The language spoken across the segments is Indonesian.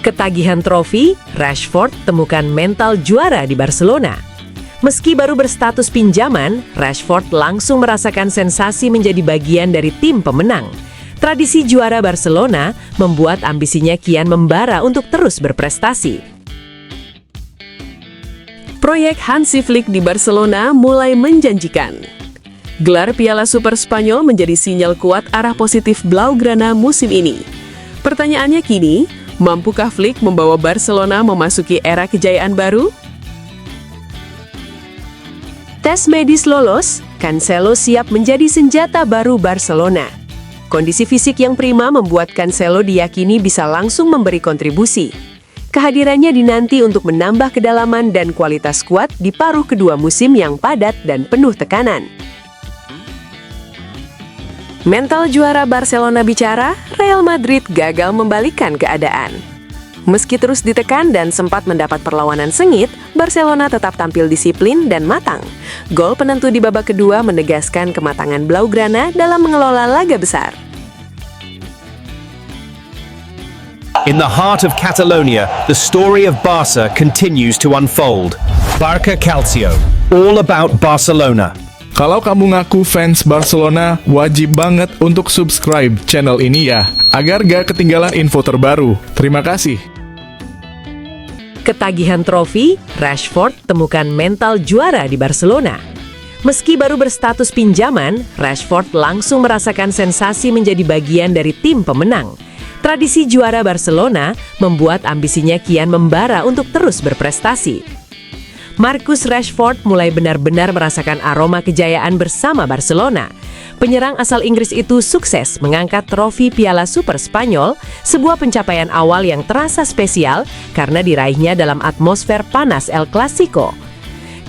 Ketagihan trofi, Rashford temukan mental juara di Barcelona. Meski baru berstatus pinjaman, Rashford langsung merasakan sensasi menjadi bagian dari tim pemenang. Tradisi juara Barcelona membuat ambisinya kian membara untuk terus berprestasi. Proyek Hansi Flick di Barcelona mulai menjanjikan. Gelar Piala Super Spanyol menjadi sinyal kuat arah positif Blaugrana musim ini. Pertanyaannya kini, mampukah Flick membawa Barcelona memasuki era kejayaan baru? Tes medis lolos, Cancelo siap menjadi senjata baru Barcelona. Kondisi fisik yang prima membuat Cancelo diyakini bisa langsung memberi kontribusi. Kehadirannya dinanti untuk menambah kedalaman dan kualitas skuad di paruh kedua musim yang padat dan penuh tekanan. Mental juara Barcelona bicara, Real Madrid gagal membalikkan keadaan. Meski terus ditekan dan sempat mendapat perlawanan sengit, Barcelona tetap tampil disiplin dan matang. Gol penentu di babak kedua menegaskan kematangan Blaugrana dalam mengelola laga besar. In the heart of Catalonia, the story of Barca continues to unfold. Barca Calcio, all about Barcelona. Kalau kamu ngaku fans Barcelona, wajib banget untuk subscribe channel ini ya, agar gak ketinggalan info terbaru. Terima kasih. Ketagihan trofi, Rashford temukan mental juara di Barcelona. Meski baru berstatus pinjaman, Rashford langsung merasakan sensasi menjadi bagian dari tim pemenang. Tradisi juara Barcelona membuat ambisinya kian membara untuk terus berprestasi. Marcus Rashford mulai benar-benar merasakan aroma kejayaan bersama Barcelona. Penyerang asal Inggris itu sukses mengangkat trofi Piala Super Spanyol, sebuah pencapaian awal yang terasa spesial karena diraihnya dalam atmosfer panas El Clasico.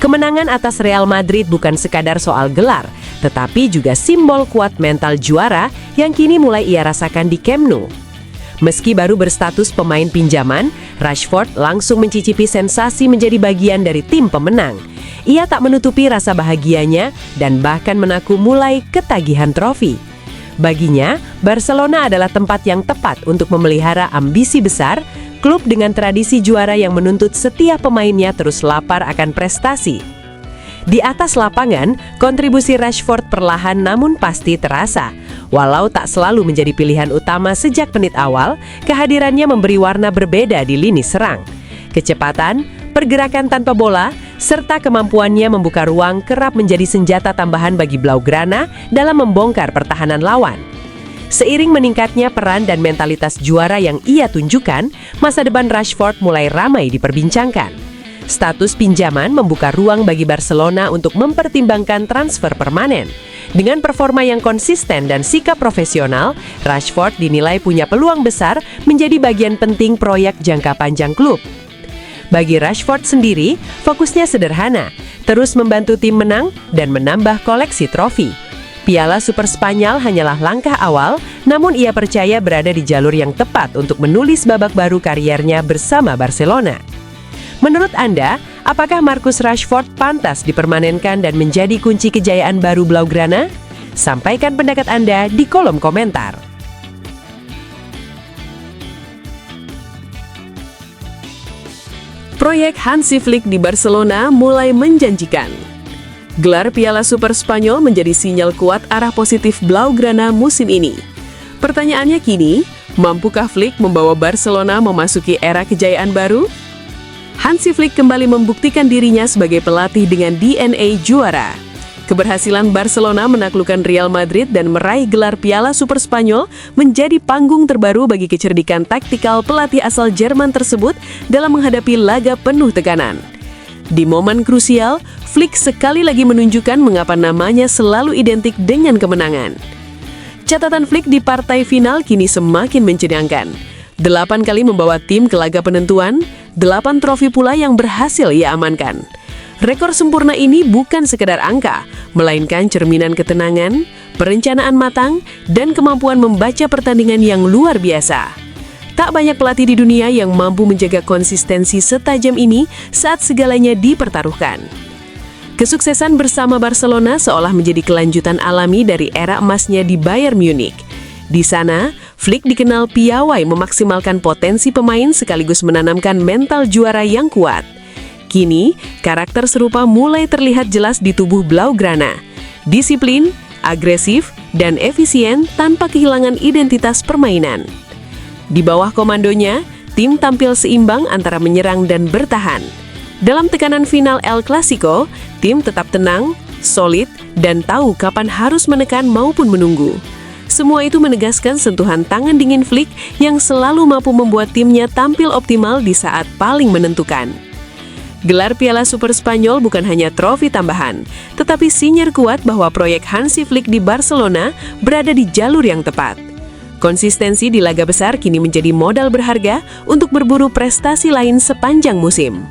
Kemenangan atas Real Madrid bukan sekadar soal gelar, tetapi juga simbol kuat mental juara yang kini mulai ia rasakan di Camp Nou. Meski baru berstatus pemain pinjaman, Rashford langsung mencicipi sensasi menjadi bagian dari tim pemenang. Ia tak menutupi rasa bahagianya dan bahkan mengaku mulai ketagihan trofi. Baginya, Barcelona adalah tempat yang tepat untuk memelihara ambisi besar, klub dengan tradisi juara yang menuntut setiap pemainnya terus lapar akan prestasi. Di atas lapangan, kontribusi Rashford perlahan namun pasti terasa. Walau tak selalu menjadi pilihan utama sejak menit awal, kehadirannya memberi warna berbeda di lini serang. Kecepatan, pergerakan tanpa bola, serta kemampuannya membuka ruang kerap menjadi senjata tambahan bagi Blaugrana dalam membongkar pertahanan lawan. Seiring meningkatnya peran dan mentalitas juara yang ia tunjukkan, masa depan Rashford mulai ramai diperbincangkan. Status pinjaman membuka ruang bagi Barcelona untuk mempertimbangkan transfer permanen. Dengan performa yang konsisten dan sikap profesional, Rashford dinilai punya peluang besar menjadi bagian penting proyek jangka panjang klub. Bagi Rashford sendiri, fokusnya sederhana, terus membantu tim menang dan menambah koleksi trofi. Piala Super Spanyol hanyalah langkah awal, namun ia percaya berada di jalur yang tepat untuk menulis babak baru kariernya bersama Barcelona. Menurut Anda, apakah Marcus Rashford pantas dipermanenkan dan menjadi kunci kejayaan baru Blaugrana? Sampaikan pendapat Anda di kolom komentar. Proyek Hansi Flick di Barcelona mulai menjanjikan. Gelar Piala Super Spanyol menjadi sinyal kuat arah positif Blaugrana musim ini. Pertanyaannya kini, mampukah Flick membawa Barcelona memasuki era kejayaan baru? Hansi Flick kembali membuktikan dirinya sebagai pelatih dengan DNA juara. Keberhasilan Barcelona menaklukkan Real Madrid dan meraih gelar Piala Super Spanyol menjadi panggung terbaru bagi kecerdikan taktikal pelatih asal Jerman tersebut dalam menghadapi laga penuh tekanan. Di momen krusial, Flick sekali lagi menunjukkan mengapa namanya selalu identik dengan kemenangan. Catatan Flick di partai final kini semakin mencengangkan. 8 kali membawa tim ke laga penentuan, 8 trofi pula yang berhasil ia amankan. Rekor sempurna ini bukan sekedar angka, melainkan cerminan ketenangan, perencanaan matang, dan kemampuan membaca pertandingan yang luar biasa. Tak banyak pelatih di dunia yang mampu menjaga konsistensi setajam ini saat segalanya dipertaruhkan. Kesuksesan bersama Barcelona seolah menjadi kelanjutan alami dari era emasnya di Bayern Munich. Di sana, Flick dikenal piawai memaksimalkan potensi pemain sekaligus menanamkan mental juara yang kuat. Kini, karakter serupa mulai terlihat jelas di tubuh Blaugrana. Disiplin, agresif, dan efisien tanpa kehilangan identitas permainan. Di bawah komandonya, tim tampil seimbang antara menyerang dan bertahan. Dalam tekanan final El Clasico, tim tetap tenang, solid, dan tahu kapan harus menekan maupun menunggu. Semua itu menegaskan sentuhan tangan dingin Flick yang selalu mampu membuat timnya tampil optimal di saat paling menentukan. Gelar Piala Super Spanyol bukan hanya trofi tambahan, tetapi sinyal kuat bahwa proyek Hansi Flick di Barcelona berada di jalur yang tepat. Konsistensi di laga besar kini menjadi modal berharga untuk berburu prestasi lain sepanjang musim.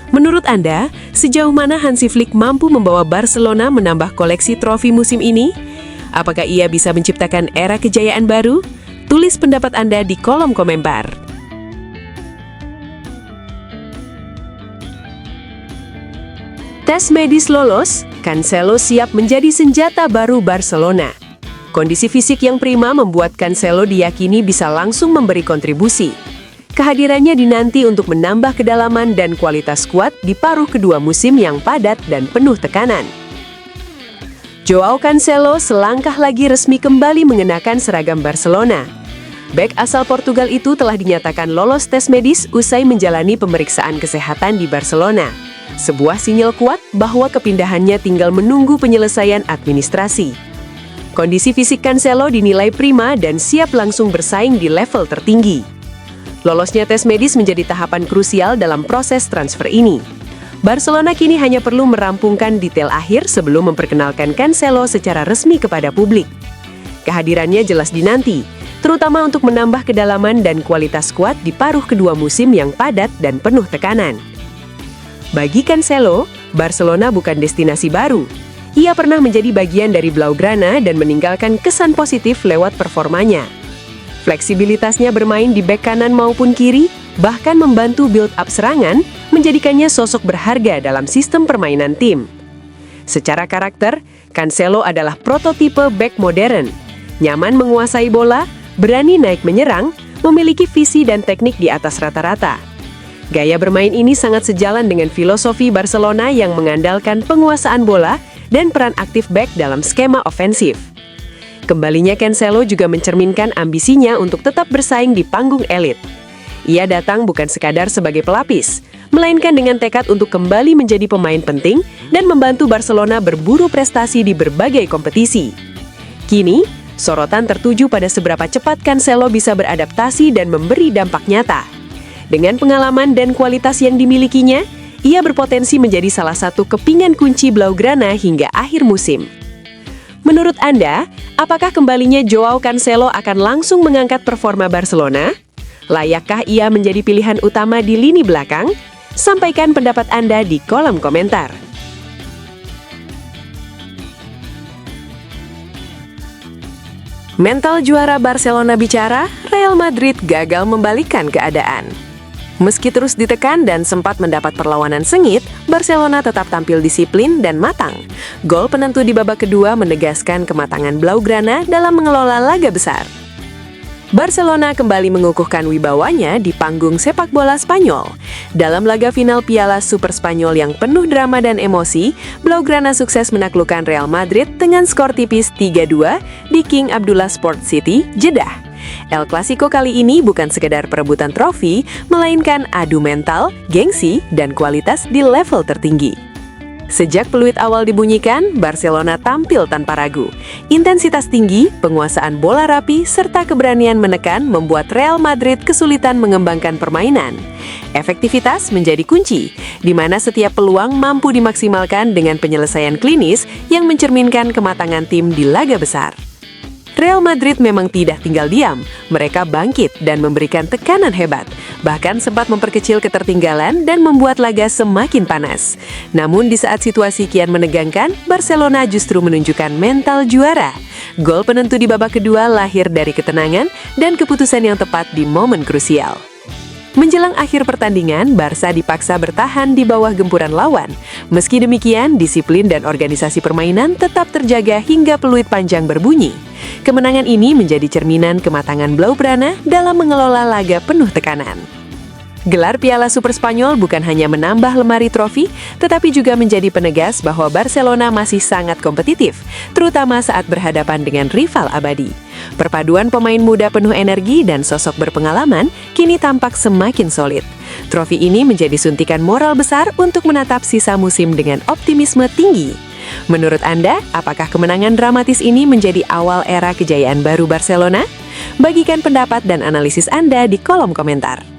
Menurut Anda, sejauh mana Hansi Flick mampu membawa Barcelona menambah koleksi trofi musim ini? Apakah ia bisa menciptakan era kejayaan baru? Tulis pendapat Anda di kolom komentar. Tes medis lolos, Cancelo siap menjadi senjata baru Barcelona. Kondisi fisik yang prima membuat Cancelo diyakini bisa langsung memberi kontribusi. Kehadirannya dinanti untuk menambah kedalaman dan kualitas skuad di paruh kedua musim yang padat dan penuh tekanan. Joao Cancelo selangkah lagi resmi kembali mengenakan seragam Barcelona. Bek asal Portugal itu telah dinyatakan lolos tes medis usai menjalani pemeriksaan kesehatan di Barcelona. Sebuah sinyal kuat bahwa kepindahannya tinggal menunggu penyelesaian administrasi. Kondisi fisik Cancelo dinilai prima dan siap langsung bersaing di level tertinggi. Lolosnya tes medis menjadi tahapan krusial dalam proses transfer ini. Barcelona kini hanya perlu merampungkan detail akhir sebelum memperkenalkan Cancelo secara resmi kepada publik. Kehadirannya jelas dinanti, terutama untuk menambah kedalaman dan kualitas skuad di paruh kedua musim yang padat dan penuh tekanan. Bagi Cancelo, Barcelona bukan destinasi baru. Ia pernah menjadi bagian dari Blaugrana dan meninggalkan kesan positif lewat performanya. Fleksibilitasnya bermain di bek kanan maupun kiri, bahkan membantu build-up serangan, menjadikannya sosok berharga dalam sistem permainan tim. Secara karakter, Cancelo adalah prototipe bek modern. Nyaman menguasai bola, berani naik menyerang, memiliki visi dan teknik di atas rata-rata. Gaya bermain ini sangat sejalan dengan filosofi Barcelona yang mengandalkan penguasaan bola dan peran aktif bek dalam skema ofensif. Kembalinya Cancelo juga mencerminkan ambisinya untuk tetap bersaing di panggung elit. Ia datang bukan sekadar sebagai pelapis, melainkan dengan tekad untuk kembali menjadi pemain penting dan membantu Barcelona berburu prestasi di berbagai kompetisi. Kini, sorotan tertuju pada seberapa cepat Cancelo bisa beradaptasi dan memberi dampak nyata. Dengan pengalaman dan kualitas yang dimilikinya, ia berpotensi menjadi salah satu kepingan kunci Blaugrana hingga akhir musim. Menurut Anda, apakah kembalinya Joao Cancelo akan langsung mengangkat performa Barcelona? Layakkah ia menjadi pilihan utama di lini belakang? Sampaikan pendapat Anda di kolom komentar. Mental juara Barcelona bicara, Real Madrid gagal membalikkan keadaan. Meski terus ditekan dan sempat mendapat perlawanan sengit, Barcelona tetap tampil disiplin dan matang. Gol penentu di babak kedua menegaskan kematangan Blaugrana dalam mengelola laga besar. Barcelona kembali mengukuhkan wibawanya di panggung sepak bola Spanyol. Dalam laga final Piala Super Spanyol yang penuh drama dan emosi, Blaugrana sukses menaklukkan Real Madrid dengan skor tipis 3-2 di King Abdullah Sport City, Jeddah. El Clasico kali ini bukan sekedar perebutan trofi, melainkan adu mental, gengsi, dan kualitas di level tertinggi. Sejak peluit awal dibunyikan, Barcelona tampil tanpa ragu. Intensitas tinggi, penguasaan bola rapi, serta keberanian menekan membuat Real Madrid kesulitan mengembangkan permainan. Efektivitas menjadi kunci, di mana setiap peluang mampu dimaksimalkan dengan penyelesaian klinis yang mencerminkan kematangan tim di laga besar. Real Madrid memang tidak tinggal diam, mereka bangkit dan memberikan tekanan hebat, bahkan sempat memperkecil ketertinggalan dan membuat laga semakin panas. Namun di saat situasi kian menegangkan, Barcelona justru menunjukkan mental juara. Gol penentu di babak kedua lahir dari ketenangan dan keputusan yang tepat di momen krusial. Menjelang akhir pertandingan, Barca dipaksa bertahan di bawah gempuran lawan. Meski demikian, disiplin dan organisasi permainan tetap terjaga hingga peluit panjang berbunyi. Kemenangan ini menjadi cerminan kematangan Blaugrana dalam mengelola laga penuh tekanan. Gelar Piala Super Spanyol bukan hanya menambah lemari trofi, tetapi juga menjadi penegas bahwa Barcelona masih sangat kompetitif, terutama saat berhadapan dengan rival abadi. Perpaduan pemain muda penuh energi dan sosok berpengalaman kini tampak semakin solid. Trofi ini menjadi suntikan moral besar untuk menatap sisa musim dengan optimisme tinggi. Menurut Anda, apakah kemenangan dramatis ini menjadi awal era kejayaan baru Barcelona? Bagikan pendapat dan analisis Anda di kolom komentar.